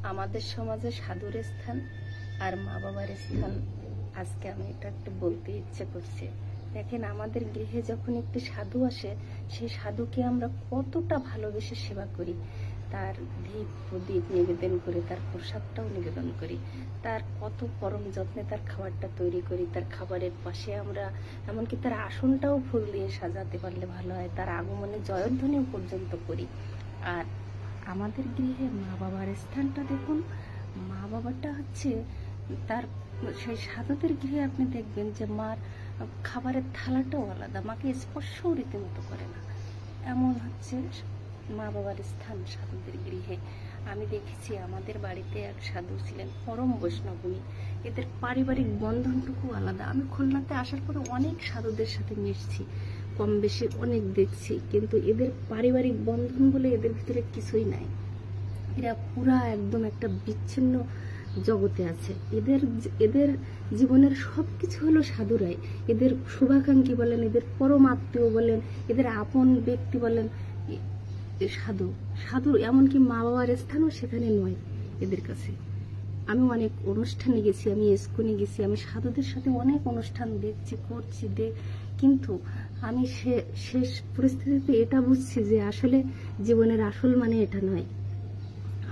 আমাদের সমাজে সাধুর স্থান আর মা বাবার স্থান আজকে আমি এটা একটু বলতে ইচ্ছে করছে। দেখেন, আমাদের গৃহে যখন একটি সাধু আসে, সেই সাধুকে আমরা কতটা ভালোবেসে সেবা করি। তার ধীপ প্রদীপ নিবেদন করে, তার প্রসাদটাও নিবেদন করি, তার কত পরম যত্নে তার খাবারটা তৈরি করি। তার খাবারের পাশে আমরা এমনকি তার আসনটাও ফুল দিয়ে সাজাতে পারলে ভালো হয়, তার আগমনে জয়ধ্বনিও পর্যন্ত করি। আর আমাদের গৃহে মা বাবার স্থানটা দেখুন। মা বাবাটা হচ্ছে তার সেই সাধুদের গৃহে আপনি দেখবেন যে মার খাবারের থালাটাও আলাদা, মাকে স্পর্শও রীতিমতো করে না। এমন হচ্ছে মা বাবার স্থান সাধুদের গৃহে। আমি দেখেছি আমাদের বাড়িতে এক সাধু ছিলেন, পরম বৈষ্ণবনী। এদের পারিবারিক বন্ধনটুকু আলাদা। আমি খুলনাতে আসার পরে অনেক সাধুদের সাথে মিশছি, কম বেশি অনেক দেখছি, কিন্তু এদের পারিবারিক বন্ধন বলে এদের ভিতরে কিছুই নাই। এরা পুরা একদম একটা বিচ্ছিন্ন জগতে আছে। এদের জীবনের সবকিছু হলো সাধুরাই। এদের শুভাকাঙ্ক্ষী বলেন, এদের পরম আত্মীয় বলেন, এদের আপন ব্যক্তি বলেন, সাধু সাধু। এমনকি মা বাবার স্থানও সেখানে নয় এদের কাছে। আমি অনেক অনুষ্ঠানে গেছি, আমি ইস্কনে গেছি, আমি সাধুদের সাথে অনেক অনুষ্ঠান দেখছি, করছি, কিন্তু আমি শেষ পরিস্থিতিতে এটা বুঝছি যে আসলে জীবনের আসল মানে এটা নয়।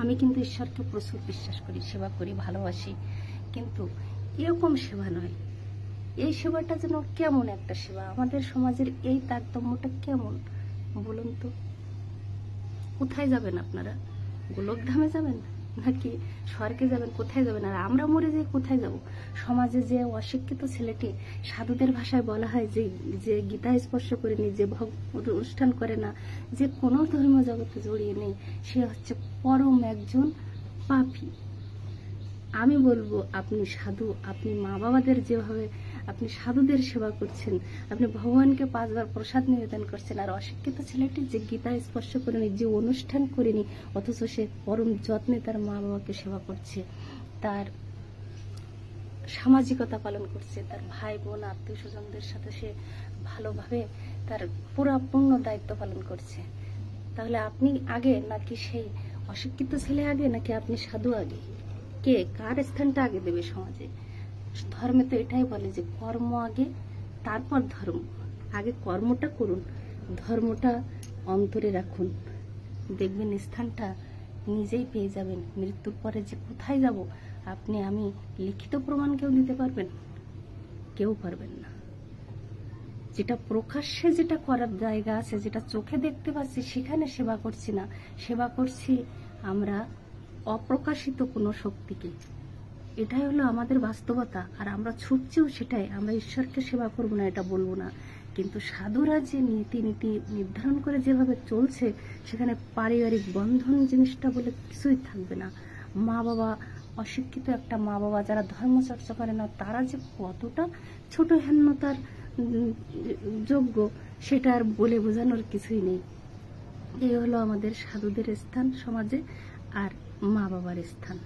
আমি কিন্তু ঈশ্বরকে প্রচুর বিশ্বাস করি, সেবা করি, ভালোবাসি, কিন্তু এরকম সেবা নয়। এই সেবাটা যেন কেমন একটা সেবা। আমাদের সমাজের এই তারতম্যটা কেমন বলুন তো? কোথায় যাবেন আপনারা? গোলকধামে যাবেন নাকি স্বর্গে যাবেন? কোথায় যাবেন? আর আমরা মরে যাই কোথায় যাব? সমাজে যে অশিক্ষিত ছেলেটি, সাধুদের ভাষায় বলা হয় যে গীতা স্পর্শ করেনি, যে অনুষ্ঠান করে না, যে কোনো ধর্মীয় জগতে জড়িয়ে নেই, সে হচ্ছে পরম একজন পাপী। আমি বলবো, আপনি সাধু, আপনি মা বাবাদের যেভাবে আপনি সাধুদের সেবা করছেন, আপনি ভগবানকে 5 বার প্রসাদ নিবেদন করছেন, আর অশিক্ষিত ছেলেটি যে গীতা স্পর্শ করেনি, যে অনুষ্ঠান করেনি, অথচ সে পরম যত্নে তার মা বাবাকে সেবা করছে, তার সামাজিকতা পালন করছে, তার ভাই বোন আত্মীয় স্বজনদের সাথে সে ভালোভাবে তার পুরো দায়িত্ব পালন করছে। তাহলে আপনি আগে নাকি সেই অশিক্ষিত ছেলে আগে, নাকি আপনি সাধু আগে? কে কার স্থানটা আগে দেবে সমাজে? ধর্মে তো এটাই বলে যে কর্ম আগে, তারপর ধর্ম। আগে কর্মটা করুন, ধর্মটা অন্তরে রাখুন, দেখবেন স্থানটা নিজেই পেয়ে যাবেন। মৃত্যুর পরে যে কোথায় যাব, আপনি আমি লিখিত প্রমাণ কেউ দিতে পারবেন? কেউ পারবেন না। যেটা প্রকাশ্যে যেটা করার জায়গা আছে, যেটা চোখে দেখতে পাচ্ছি, সেখানে সেবা করছি না, সেবা করছি আমরা অপ্রকাশিত কোনো শক্তিকে। এটাই হলো আমাদের বাস্তবতা। আর আমরা ছুটছিও সেটাই। আমরা ঈশ্বরকে সেবা করবো না এটা বলবো না, কিন্তু সাধুরা যে নীতি নির্ধারণ করে যেভাবে চলছে, সেখানে পারিবারিক বন্ধন জিনিসটা বলে কিছুই থাকবে না। মা বাবা, অশিক্ষিত একটা মা বাবা যারা ধর্মচর্চা করে না, তারা যে কতটা ছোট হেন্যতার যোগ্য, সেটা আর বলে বোঝানোর কিছুই নেই। এই হলো আমাদের সাধুদের স্থান সমাজে আর মা বাবার স্থান।